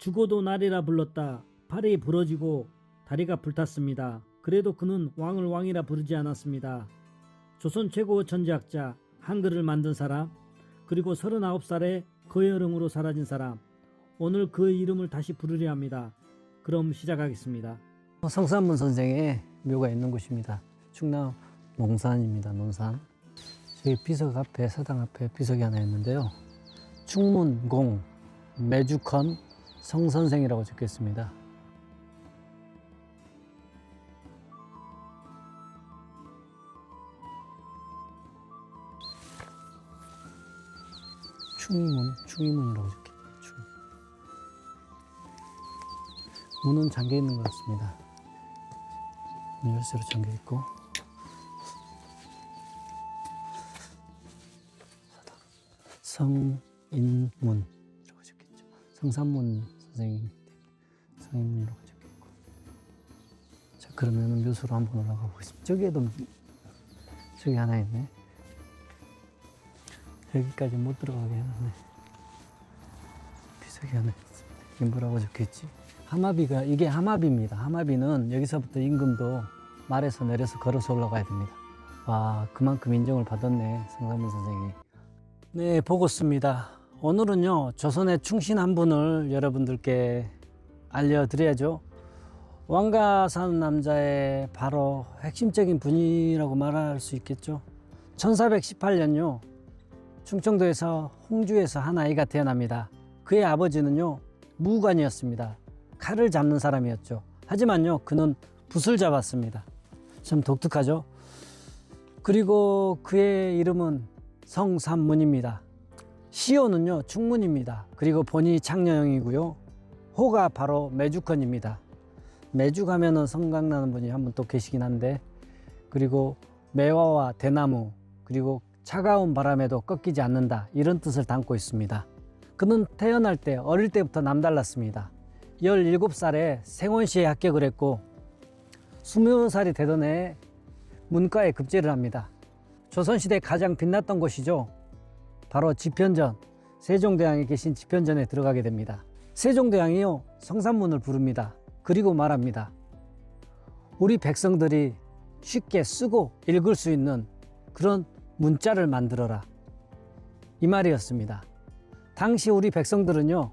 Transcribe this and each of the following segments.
죽어도 나리라 불렀다. 팔이 부러지고 다리가 불탔습니다. 그래도 그는 왕을 왕이라 부르지 않았습니다. 조선 최고 천재학자, 한글을 만든 사람, 그리고 39살에 거여름으로 사라진 사람, 오늘 그 이름을 다시 부르려 합니다. 그럼 시작하겠습니다. 성산문 선생의 묘가 있는 곳입니다. 충남 농산입니다. 논산. 저기 비석 앞에, 사당 앞에 비석이 하나 있는데요. 충문공 매주컨 성선생이라고 적혀 있습니다. 충이문이라고 적혀 있습니다. 문은 잠겨 있는 것 같습니다. 열쇠로 잠겨 있고. 성인문이라고 적혀 있죠. 성산문 선생님 성인문이라고 적혀 있고. 자, 그러면 묘소로 한번 올라가 보겠습니다. 저기에도 저기 하나 있네. 여기까지 못 들어가게 해놨네. 비석이 하나 있습니다. 이게 뭐라고 적혀 있지? 하마비가, 이게 하마비입니다. 하마비는 여기서부터 임금도 말에서 내려서 걸어서 올라가야 됩니다. 와, 그만큼 인정을 받았네, 성산문 선생이. 네, 보고습니다. 오늘은요, 조선의 충신 한 분을 여러분들께 알려드려야죠. 왕가 사는 남자의 바로 핵심적인 분이라고 말할 수 있겠죠. 1418년요, 충청도에서 홍주에서 한 아이가 태어납니다. 그의 아버지는요, 무관이었습니다. 칼을 잡는 사람이었죠. 하지만요, 그는 붓을 잡았습니다. 참 독특하죠. 그리고 그의 이름은 성산문입니다. 시호는요, 충문입니다. 그리고 본이 창녀형이고요. 호가 바로 매주컨입니다. 매주 가면은 생각나는 분이 한 분 또 계시긴 한데, 그리고 매화와 대나무, 그리고 차가운 바람에도 꺾이지 않는다, 이런 뜻을 담고 있습니다. 그는 태어날 때 어릴 때부터 남달랐습니다. 17살에 생원시에 합격을 했고 20살이 되던 해에 문과에 급제를 합니다. 조선시대 가장 빛났던 곳이죠. 바로 집현전, 세종대왕이 계신 집현전에 들어가게 됩니다. 세종대왕이요, 성산문을 부릅니다. 그리고 말합니다. 우리 백성들이 쉽게 쓰고 읽을 수 있는 그런 문자를 만들어라, 이 말이었습니다. 당시 우리 백성들은요,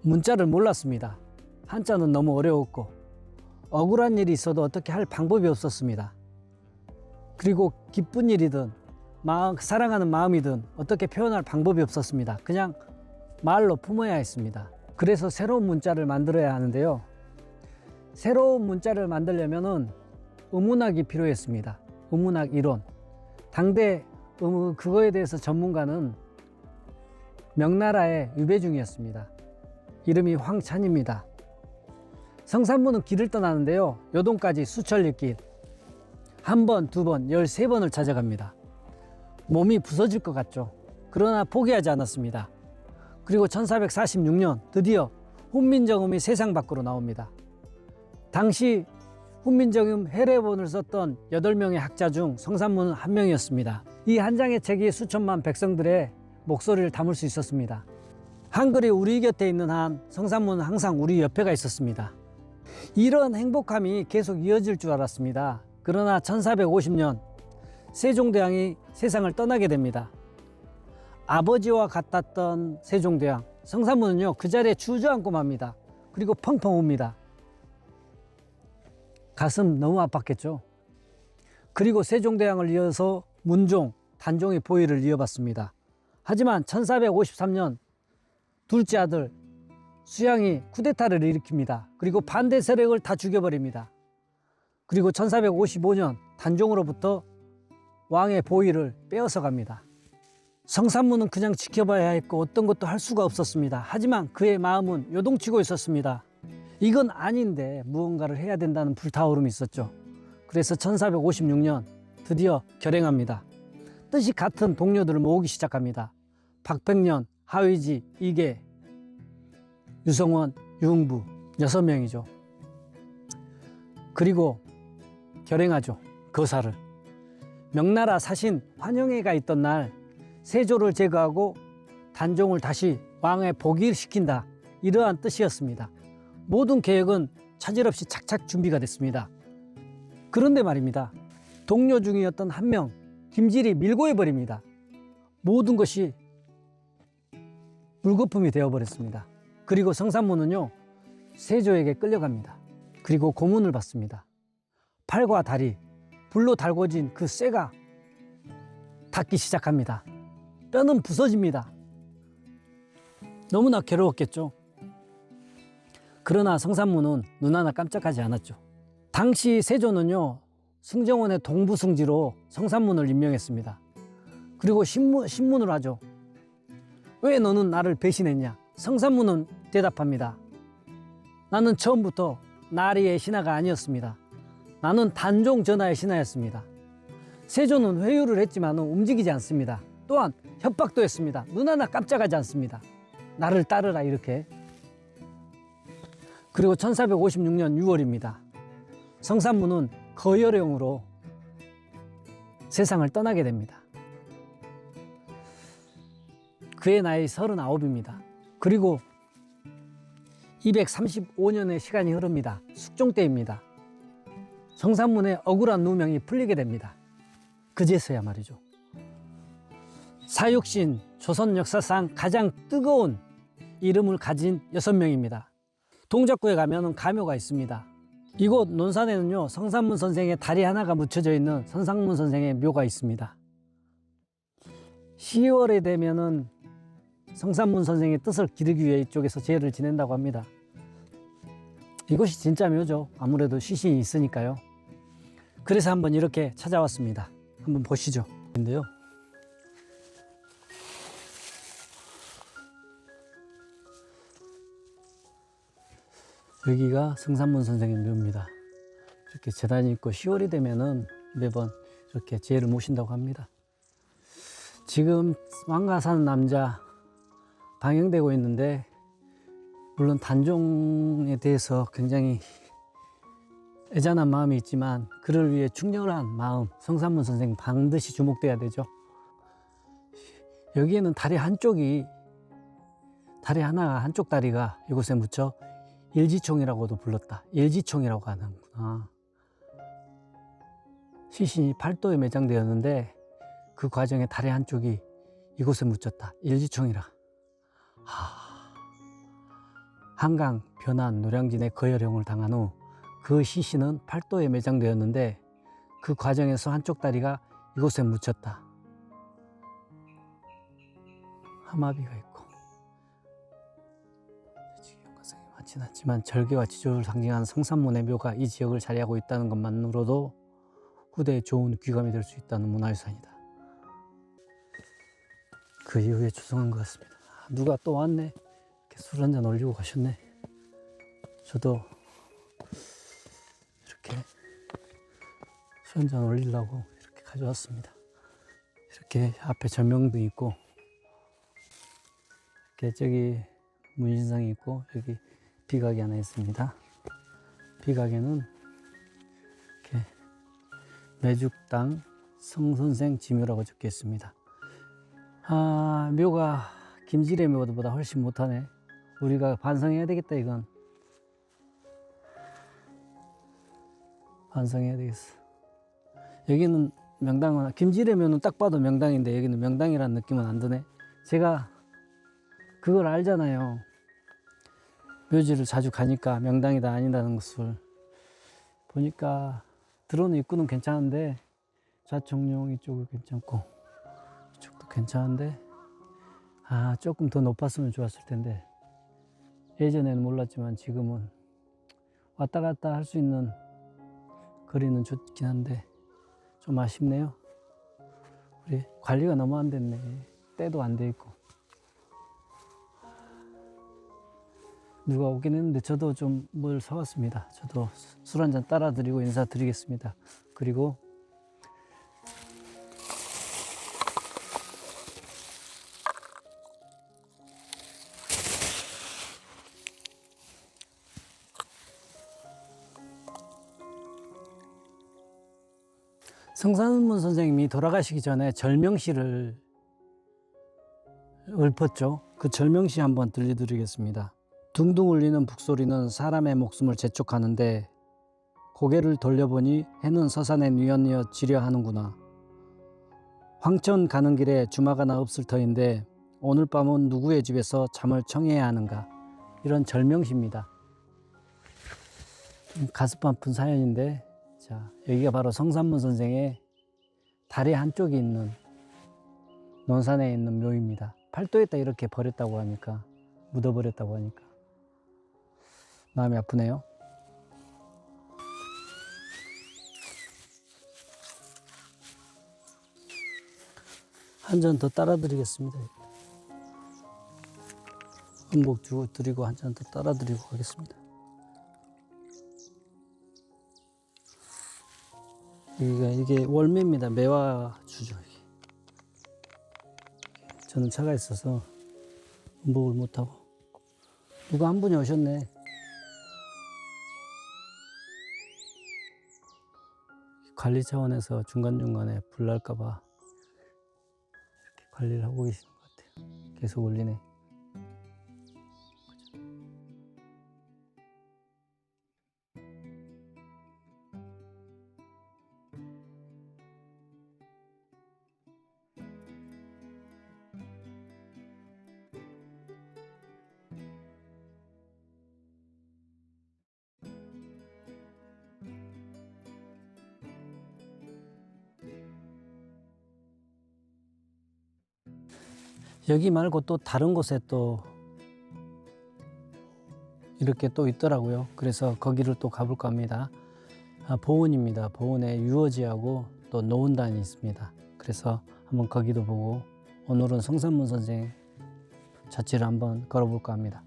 문자를 몰랐습니다. 한자는 너무 어려웠고 억울한 일이 있어도 어떻게 할 방법이 없었습니다. 그리고 기쁜 일이든 사랑하는 마음이든 어떻게 표현할 방법이 없었습니다. 그냥 말로 품어야 했습니다. 그래서 새로운 문자를 만들어야 하는데요, 새로운 문자를 만들려면은 의문학이 필요했습니다. 의문학 이론. 당대 그거에 대해서 전문가는 명나라의 유배중이었습니다. 이름이 황찬입니다. 성산문은 길을 떠나는데요, 요동까지 수천리 길, 한 번, 두 번, 13번을 찾아갑니다. 몸이 부서질 것 같죠. 그러나 포기하지 않았습니다. 그리고 1446년 드디어 훈민정음이 세상 밖으로 나옵니다. 당시 훈민정음 해례본을 썼던 8명의 학자 중 성산문은 한 명이었습니다. 이 한 장의 책이 수천만 백성들의 목소리를 담을 수 있었습니다. 한글이 우리 곁에 있는 한 성산문은 항상 우리 옆에가 있었습니다. 이런 행복함이 계속 이어질 줄 알았습니다. 그러나 1450년 세종대왕이 세상을 떠나게 됩니다. 아버지와 같았던 세종대왕, 성산문은요, 그 자리에 주저앉고 맙니다. 그리고 펑펑 웁니다. 가슴 너무 아팠겠죠. 그리고 세종대왕을 이어서 문종, 단종이 보위를 이어받습니다. 하지만 1453년 둘째 아들 수양이 쿠데타를 일으킵니다. 그리고 반대 세력을 다 죽여버립니다. 그리고 1455년 단종으로부터 왕의 보위를 빼앗아 갑니다. 성산문은 그냥 지켜봐야 했고 어떤 것도 할 수가 없었습니다. 하지만 그의 마음은 요동치고 있었습니다. 이건 아닌데 무언가를 해야 된다는 불타오름이 있었죠. 그래서 1456년 드디어 결행합니다. 뜻이 같은 동료들을 모으기 시작합니다. 박백년, 하의지, 이계, 유성원, 유흥부 6명이죠. 그리고 결행하죠. 거사를. 명나라 사신 환영회가 있던 날 세조를 제거하고 단종을 다시 왕에 복위시킨다, 이러한 뜻이었습니다. 모든 계획은 차질 없이 착착 준비가 됐습니다. 그런데 말입니다. 동료 중이었던 한 명, 김질이 밀고 해버립니다. 모든 것이 물거품이 되어버렸습니다. 그리고 성산문은요, 세조에게 끌려갑니다. 그리고 고문을 받습니다. 팔과 다리, 불로 달궈진 그 쇠가 닿기 시작합니다. 뼈는 부서집니다. 너무나 괴로웠겠죠. 그러나 성산문은 눈 하나 깜짝하지 않았죠. 당시 세조는요, 승정원의 동부승지로 성산문을 임명했습니다. 그리고 신문을 하죠. 왜 너는 나를 배신했냐? 성산문은 대답합니다. 나는 처음부터 나리의 신하가 아니었습니다. 나는 단종 전하의 신하였습니다. 세조는 회유를 했지만 움직이지 않습니다. 또한 협박도 했습니다. 눈 하나 깜짝하지 않습니다. 나를 따르라, 이렇게. 그리고 1456년 6월입니다. 성산문은 거열령으로 세상을 떠나게 됩니다. 그의 나이 39입니다. 그리고 235년의 시간이 흐릅니다. 숙종 때입니다. 성산문의 억울한 누명이 풀리게 됩니다. 그제서야 말이죠. 사육신, 조선 역사상 가장 뜨거운 이름을 가진 6명입니다. 동작구에 가면 가묘가 있습니다. 이곳 논산에는요, 성산문 선생의 다리 하나가 묻혀져 있는 선상문 선생의 묘가 있습니다. 10월에 되면은 성산문 선생의 뜻을 기르기 위해 이쪽에서 제를 지낸다고 합니다. 이것이 진짜 묘죠. 아무래도 시신이 있으니까요. 그래서 한번 이렇게 찾아왔습니다. 한번 보시죠. 근데요, 여기가 성산문 선생의 묘입니다. 이렇게 재단이 있고 10월이 되면은 매번 이렇게 제를 모신다고 합니다. 지금 왕가 사는 남자 방영되고 있는데, 물론 단종에 대해서 굉장히 애잔한 마음이 있지만 그를 위해 충렬한 마음, 성산문 선생 반드시 주목돼야 되죠. 여기에는 다리 한쪽이, 다리 하나가, 한쪽 다리가 이곳에 묻혀 일지총이라고도 불렀다. 일지총이라고 하는구나. 시신이 팔도에 매장되었는데 그 과정에 다리 한쪽이 이곳에 묻혔다. 일지총이라. 한강, 변안, 노량진의 거열형을 당한 후 그 시신은 팔도에 매장되었는데 그 과정에서 한쪽 다리가 이곳에 묻혔다. 하마비가 있고 연관성이 많진 않지만 절개와 지조를 상징하는 성산문의 묘가 이 지역을 자리하고 있다는 것만으로도 후대에 좋은 귀감이 될 수 있다는 문화유산이다. 그 이후에 조성한 것 같습니다. 누가 또 왔네. 이렇게 술 한잔 올리고 가셨네. 저도 이렇게 술 한잔 올리려고 이렇게 가져왔습니다. 이렇게 앞에 전명등 있고, 이렇게 저기 문신상이 있고, 여기 비각이 하나 있습니다. 비각에는 이렇게 매죽당 성선생 지묘라고 적혀 있습니다. 묘가 김질의 묘보다 훨씬 못하네. 우리가 반성해야 되겠다. 이건 반성해야 되겠어. 여기는 명당은, 김질의 묘는 딱 봐도 명당인데 여기는 명당이라는 느낌은 안 드네. 제가 그걸 알잖아요. 묘지를 자주 가니까 명당이다 아니다는 것을 보니까, 들어오는 입구는 괜찮은데 좌청룡 이쪽은 괜찮고 이쪽도 괜찮은데, 조금 더 높았으면 좋았을 텐데, 예전에는 몰랐지만 지금은 왔다 갔다 할 수 있는 거리는 좋긴 한데 좀 아쉽네요. 우리 관리가 너무 안 됐네. 때도 안 돼 있고. 누가 오긴 했는데 저도 좀 뭘 사왔습니다. 저도 술 한잔 따라 드리고 인사드리겠습니다. 그리고 성산문 선생님이 돌아가시기 전에 절명시를 읊었죠. 그 절명시 한번 들려드리겠습니다. 둥둥 울리는 북소리는 사람의 목숨을 재촉하는데 고개를 돌려보니 해는 서산에 뉘엿뉘엿 지려 하는구나. 황천 가는 길에 주막 하나 없을 터인데 오늘 밤은 누구의 집에서 잠을 청해야 하는가. 이런 절명시입니다. 좀 가슴 아픈 사연인데, 자, 여기가 바로 성산문 선생의 다리 한쪽에 있는 논산에 있는 묘입니다. 팔도에다 이렇게 버렸다고 하니까, 묻어버렸다고 하니까 마음이 아프네요. 한 잔 더 따라 드리겠습니다. 음복 드리고 한 잔 더 따라 드리고 가겠습니다. 이게 월매입니다. 매화 주죠. 이게. 저는 차가 있어서 음복을 못하고. 누가 한 분이 오셨네. 관리 차원에서 중간중간에 불 날까봐 이렇게 관리를 하고 계시는 것 같아요. 계속 울리네. 여기 말고 또 다른 곳에 또 이렇게 또 있더라고요. 그래서 거기를 또 가볼까 합니다. 보은입니다. 보은에 유어지하고 또 노은단이 있습니다. 그래서 한번 거기도 보고 오늘은 성산문 선생 자취를 한번 걸어볼까 합니다.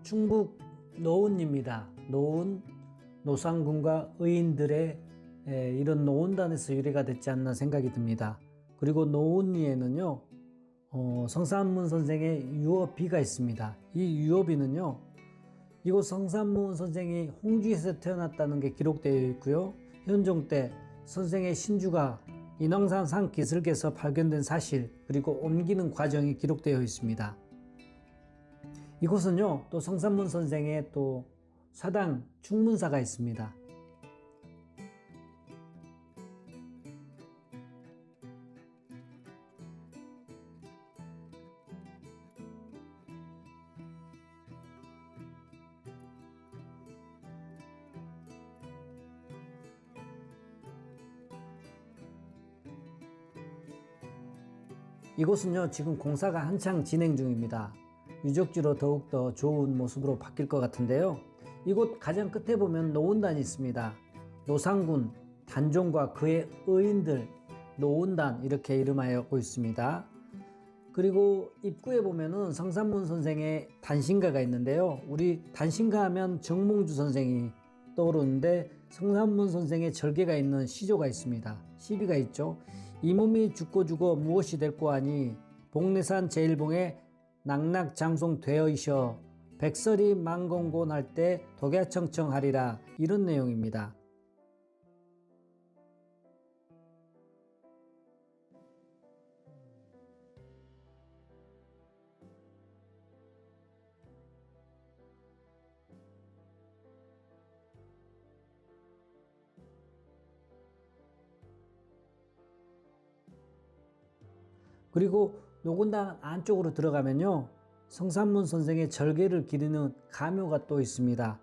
충북 노은입니다. 노은, 노상군과 의인들의 이런 노은단에서 유래가 됐지 않나 생각이 듭니다. 그리고 노은리에는요, 성산문 선생의 유어비가 있습니다. 이 유어비는요, 이곳 성산문 선생이 홍주에서 태어났다는 게 기록되어 있고요. 현종 때 선생의 신주가 인왕산 산 기슭에서 발견된 사실, 그리고 옮기는 과정이 기록되어 있습니다. 이곳은요, 또 성산문 선생의 또 사당 충문사가 있습니다. 이곳은요, 지금 공사가 한창 진행 중입니다. 유적지로 더욱더 좋은 모습으로 바뀔 것 같은데요. 이곳 가장 끝에 보면 노은단이 있습니다. 노상군, 단종과 그의 의인들, 노은단 이렇게 이름하고 있습니다. 그리고 입구에 보면은 성산문 선생의 단신가가 있는데요. 우리 단신가 하면 정몽주 선생이 떠오르는데 성산문 선생의 절개가 있는 시조가 있습니다. 시비가 있죠. 이 몸이 죽고 죽어 무엇이 될꼬 하니 복례산 제일봉에 낙낙장송 되어이셔 백설이 망공곤 할 때 독야청청하리라, 이런 내용입니다. 그리고 노군단 안쪽으로 들어가면요, 성산문 선생의 절개를 기리는 가묘가 또 있습니다.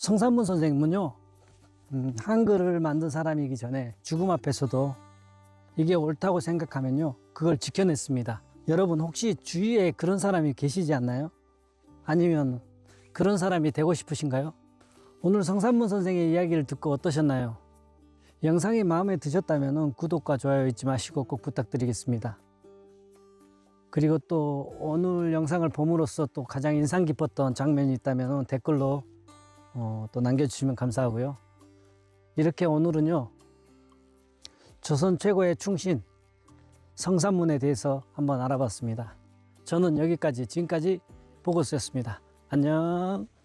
성산문 선생님은요, 한글을 만든 사람이기 전에 죽음 앞에서도 이게 옳다고 생각하면요, 그걸 지켜냈습니다. 여러분 혹시 주위에 그런 사람이 계시지 않나요? 아니면 그런 사람이 되고 싶으신가요? 오늘 성산문 선생의 이야기를 듣고 어떠셨나요? 영상이 마음에 드셨다면 구독과 좋아요 잊지 마시고 꼭 부탁드리겠습니다. 그리고 또 오늘 영상을 봄으로써 또 가장 인상 깊었던 장면이 있다면 댓글로 또 남겨주시면 감사하고요. 이렇게 오늘은요, 조선 최고의 충신 성산문에 대해서 한번 알아봤습니다. 저는 여기까지 지금까지 보고서였습니다. 안녕.